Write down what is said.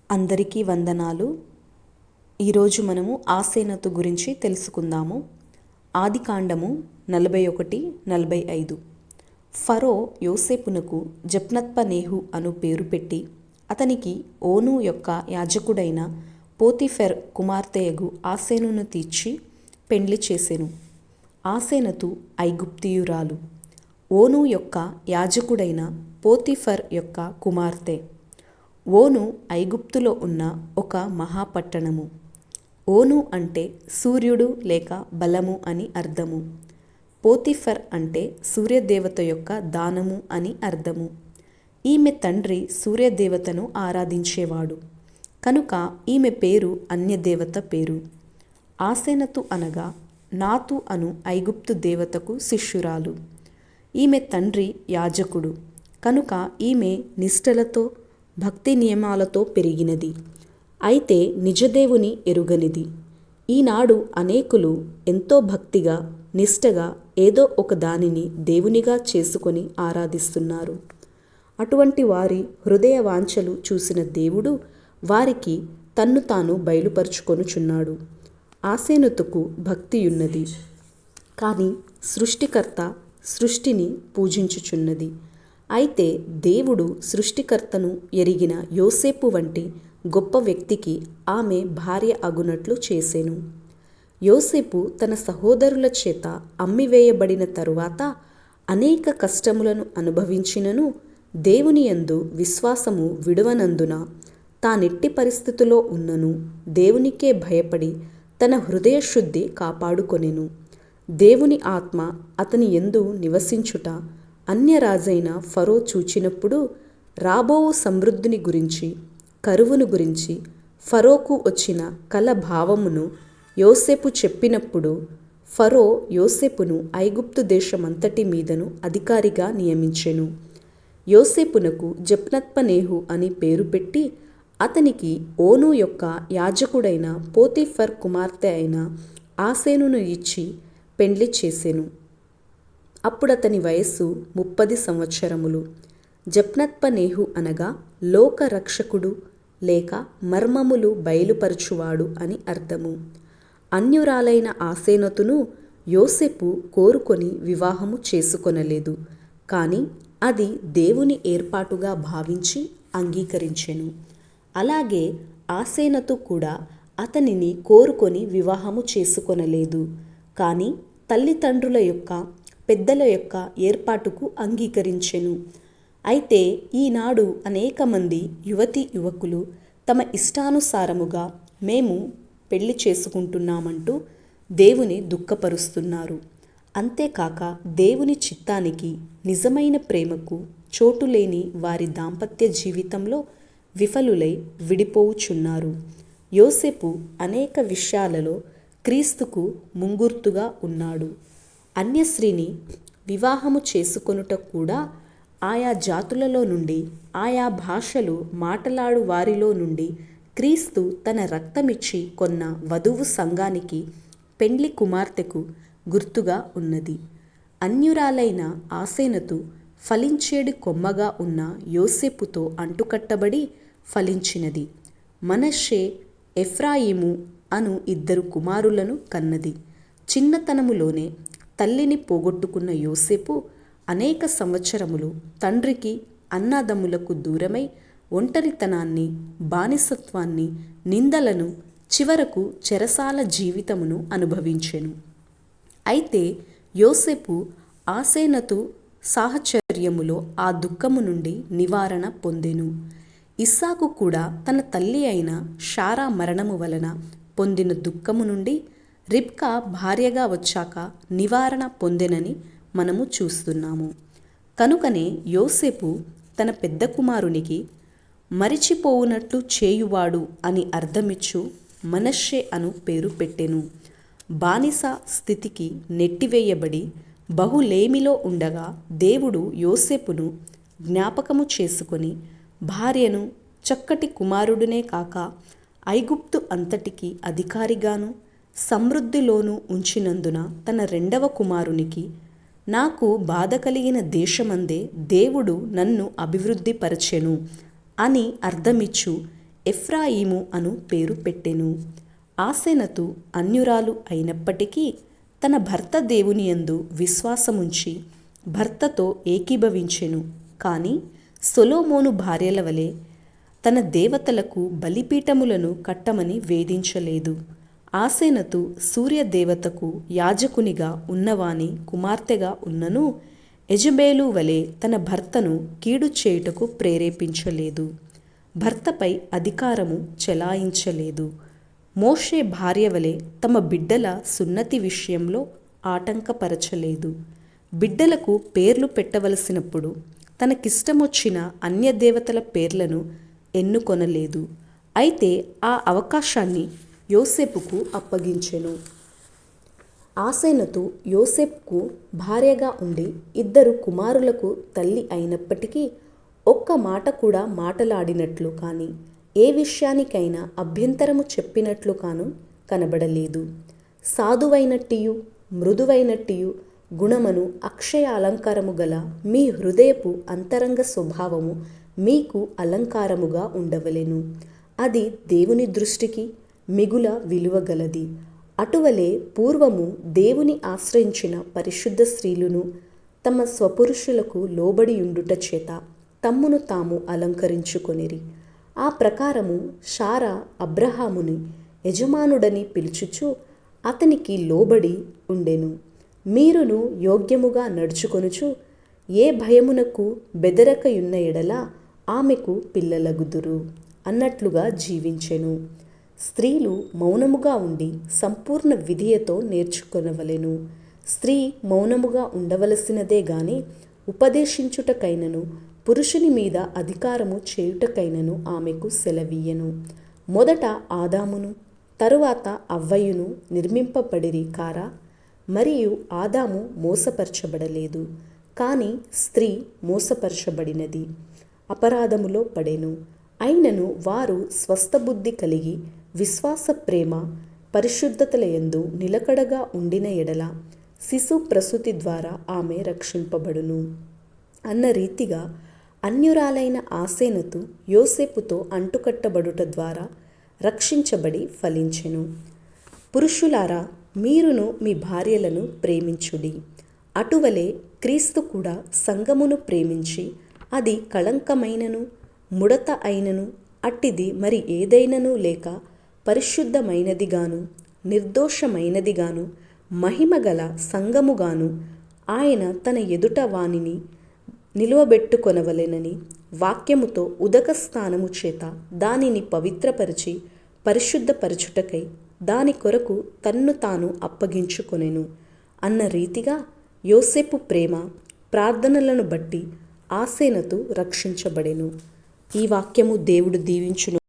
అందరికీ వందనాలు. ఈరోజు మనము ఆసేనతు గురించి తెలుసుకుందాము. ఆదికాండము 41-45. ఫరో యోసేపునకు జప్నత్పనేహు అను పేరు పెట్టి అతనికి ఓను యొక్క యాజకుడైన పోతిఫెర్ కుమార్తెయగు ఆసేనును తీర్చి పెండ్లి చేసెను. ఆసేనతు ఐగుప్తియురాలు, ఓను యొక్క యాజకుడైన పోతిఫర్ యొక్క కుమార్తె. ఓను ఐగుప్తులో ఉన్న ఒక మహాపట్టణము. ఓను అంటే సూర్యుడు లేక బలము అని అర్థము. పోతిఫర్ అంటే సూర్యదేవత యొక్క దానము అని అర్థము. ఈమె తండ్రి సూర్యదేవతను ఆరాధించేవాడు కనుక ఈమె పేరు అన్యదేవత పేరు. ఆసేనతు అనగా నాతు అను ఐగుప్తు దేవతకు శిష్యురాలు. ఈమె తండ్రి యాజకుడు కనుక ఈమె నిష్ఠలతో భక్తి నియమాలతో పెరిగినది, అయితే నిజదేవుని ఎరుగనిది. ఈనాడు అనేకులు ఎంతో భక్తిగా నిష్ఠగా ఏదో ఒక దానిని దేవునిగా చేసుకొని ఆరాధిస్తున్నారు. అటువంటి వారి హృదయ వాంఛలు చూసిన దేవుడు వారికి తన్ను తాను బయలుపరుచుకొనుచున్నాడు. ఆసేనతుకు భక్తియున్నది, కానీ సృష్టికర్త సృష్టిని పూజించుచున్నది. అయితే దేవుడు సృష్టికర్తను ఎరిగిన యోసేపు వంటి గొప్ప వ్యక్తికి ఆమె భార్య అగునట్లు చేసెను. యోసేపు తన సహోదరుల చేత అమ్మివేయబడిన తరువాత అనేక కష్టములను అనుభవించినను దేవుని యందు విశ్వాసము విడువనందున తానెట్టి పరిస్థితిలో ఉన్నను దేవునికే భయపడి తన హృదయ శుద్ధి కాపాడుకొనెను. దేవుని ఆత్మ అతని యందు నివసించుట అన్యరాజైన ఫరో చూచినప్పుడు రాబోవు సమృద్ధిని గురించి, కరువును గురించి ఫరోకు వచ్చిన కల భావమును యోసేపు చెప్పినప్పుడు ఫరో యోసేపును ఐగుప్తు దేశమంతటి మీదను అధికారిగా నియమించెను. యోసేపునకు జప్నత్పనేహు అని పేరు పెట్టి అతనికి ఓను యొక్క యాజకుడైన పోతిఫర్ కుమార్తె అయిన ఆసేనును ఇచ్చి పెండ్లి చేసెను. అప్పుడతని వయస్సు 30 సంవత్సరములు. జప్నత్పనేహు అనగా లోకరక్షకుడు లేక మర్మములు బయలుపరచువాడు అని అర్థము. అన్యురాలైన ఆసేనతును యోసేపు కోరుకొని వివాహము చేసుకొనలేదు, కానీ అది దేవుని ఏర్పాటుగా భావించి అంగీకరించెను. అలాగే ఆసేనతు కూడా అతనిని కోరుకొని వివాహము చేసుకొనలేదు, కానీ తల్లిదండ్రుల యొక్క పెద్దల యొక్క ఏర్పాటుకు అంగీకరించెను. అయితే ఈనాడు అనేక మంది యువతీ యువకులు తమ ఇష్టానుసారముగా మేము పెళ్లి చేసుకుంటున్నామంటూ దేవుని దుఃఖపరుస్తున్నారు. అంతేకాక దేవుని చిత్తానికి, నిజమైన ప్రేమకు చోటులేని వారి దాంపత్య జీవితంలో విఫలులై విడిపోవుచున్నారు. యోసేపు అనేక విషయాలలో క్రీస్తుకు ముంగుర్తుగా ఉన్నాడు. అన్యస్త్రీని వివాహము చేసుకొనుట కూడా ఆయా జాతులలో నుండి, ఆయా భాషలు మాటలాడు వారిలో నుండి క్రీస్తు తన రక్తమిచ్చి కొన్న వధువు సంఘానికి, పెండ్లి కుమార్తెకు గుర్తుగా ఉన్నది. అన్యురాలైన ఆసేనతు ఫలించేడు కొమ్మగా ఉన్న యోసేపుతో అంటుకట్టబడి ఫలించినది. మనష్షే, ఎఫ్రాయిము అను 2 కుమారులను కన్నది. చిన్నతనములోనే తల్లిని పోగొట్టుకున్న యోసేపు అనేక సంవత్సరములు తండ్రికి, అన్నదమ్ములకు దూరమై ఒంటరితనాన్ని, బానిసత్వాన్ని, నిందలను, చివరకు చెరసాల జీవితమును అనుభవించెను. అయితే యోసేపు ఆసేనతు సాహచర్యములో ఆ దుఃఖము నుండి నివారణ పొందెను. ఇస్సాకు కూడా తన తల్లి అయిన షారా మరణము వలన పొందిన దుఃఖము నుండి రిబ్కా భార్యగా వచ్చాక నివారణ పొందెనని మనము చూస్తున్నాము. కనుకనే యోసేపు తన పెద్ద కుమారునికి మరిచిపోవునట్లు చేయువాడు అని అర్థమిచ్చు మనష్షే అను పేరు పెట్టెను. బానిస స్థితికి నెట్టివేయబడి బహులేమిలో ఉండగా దేవుడు యోసేపును జ్ఞాపకము చేసుకొని భార్యను, చక్కటి కుమారుడునే కాక ఐగుప్తు అంతటికి అధికారిగాను సమృద్ధిలోనూ ఉంచినందున తన 2వ కుమారునికి, నాకు బాధ కలిగిన దేశమందే దేవుడు నన్ను అభివృద్ధి పరచెను అని అర్థమిచ్చు ఎఫ్రాయిము అను పేరు పెట్టెను. ఆసెనతు అన్యురాలు అయినప్పటికీ తన భర్త దేవుని యందు విశ్వాసముంచి భర్తతో ఏకీభవించెను. కాని సొలొమోను భార్యల వలె తన దేవతలకు బలిపీఠములను కట్టమని వేధించలేదు. ఆసెనతు సూర్యదేవతకు యాజకునిగా ఉన్నవాని కుమార్తెగా ఉన్నను యెజెబెలు వలె తన భర్తను కీడు చేయుటకు ప్రేరేపించలేదు. భర్తపై అధికారము చెలాయించలేదు. మోషే భార్య వలె తమ బిడ్డల సున్నతి విషయంలో ఆటంకపరచలేదు. బిడ్డలకు పేర్లు పెట్టవలసినప్పుడు తనకిష్టమొచ్చిన అన్యదేవతల పేర్లను ఎన్నుకొనలేదు. అయితే ఆ అవకాశాన్ని యోసేపుకు అప్పగించెను. ఆసెనతు యోసేపుకు భార్యగా ఉండి 2 కుమారులకు తల్లి అయినప్పటికీ ఒక్క మాట కూడా మాటలాడినట్లు కానీ ఏ విషయానికైనా అభ్యంతరము చెప్పినట్లు కాను కనబడలేదు. సాధువైనట్టియు మృదువైనట్టియు గుణమును అక్షయ అలంకారము గల మీ హృదయపు అంతరంగ స్వభావము మీకు అలంకారముగా ఉండవలెను. అది దేవుని దృష్టికి మిగుల విలువగలది. అటువలే పూర్వము దేవుని ఆశ్రయించిన పరిశుద్ధ స్త్రీలును తమ స్వపురుషులకు లోబడియుండుట చేత తమ్మును తాము అలంకరించుకొనిరి. ఆ ప్రకారము శారా అబ్రహాముని యజమానుడని పిలుచుచు అతనికి లోబడి ఉండెను. మీరును యోగ్యముగా నడుచుకొనుచు ఏ భయమునకు బెదరకయున్న ఎడల ఆమెకు పిల్లలగుదురు అన్నట్లుగా జీవించెను. స్త్రీలు మౌనముగా ఉండి సంపూర్ణ విధేయతో నేర్చుకొనవలెను. స్త్రీ మౌనముగా ఉండవలసినదే గాని ఉపదేశించుటకైనను పురుషుని మీద అధికారము చేయుటకైనను ఆమెకు సెలవీయను. మొదట ఆదామును తరువాత అవ్వయును నిర్మింపబడిరి కారా? మరియు ఆదాము మోసపరచబడలేదు, కానీ స్త్రీ మోసపరచబడినది, అపరాధములో పడెను. అయినను వారు స్వస్థబుద్ధి కలిగి విశ్వాస ప్రేమ పరిశుద్ధతలయందు నిలకడగా ఉండిన ఎడల శిశు ప్రసూతి ద్వారా ఆమె రక్షింపబడును అన్న రీతిగా అన్యురాలైన ఆసెనతు యోసేపుతో అంటుకట్టబడుట ద్వారా రక్షించబడి ఫలించెను. పురుషులారా, మీరును మీ భార్యలను ప్రేమించుడి. అటువలే క్రీస్తు కూడా సంఘమును ప్రేమించి అది కళంకమైనను ముడత అయినను అట్టిది మరి ఏదైనను లేక పరిశుద్ధమైనదిగాను నిర్దోషమైనదిగాను మహిమగల సంఘముగాను ఆయన తన ఎదుట వానిని నిలువబెట్టుకొనవలెనని వాక్యముతో ఉదక స్నానము చేత దానిని పవిత్రపరిచి పరిశుద్ధపరచుటకై దాని కొరకు తన్ను తాను అప్పగించుకొనెను అన్న రీతిగా యోసేపు ప్రేమ ప్రార్థనలను బట్టి ఆసెనతు రక్షించబడెను. ఈ వాక్యము దేవుడు దీవించును.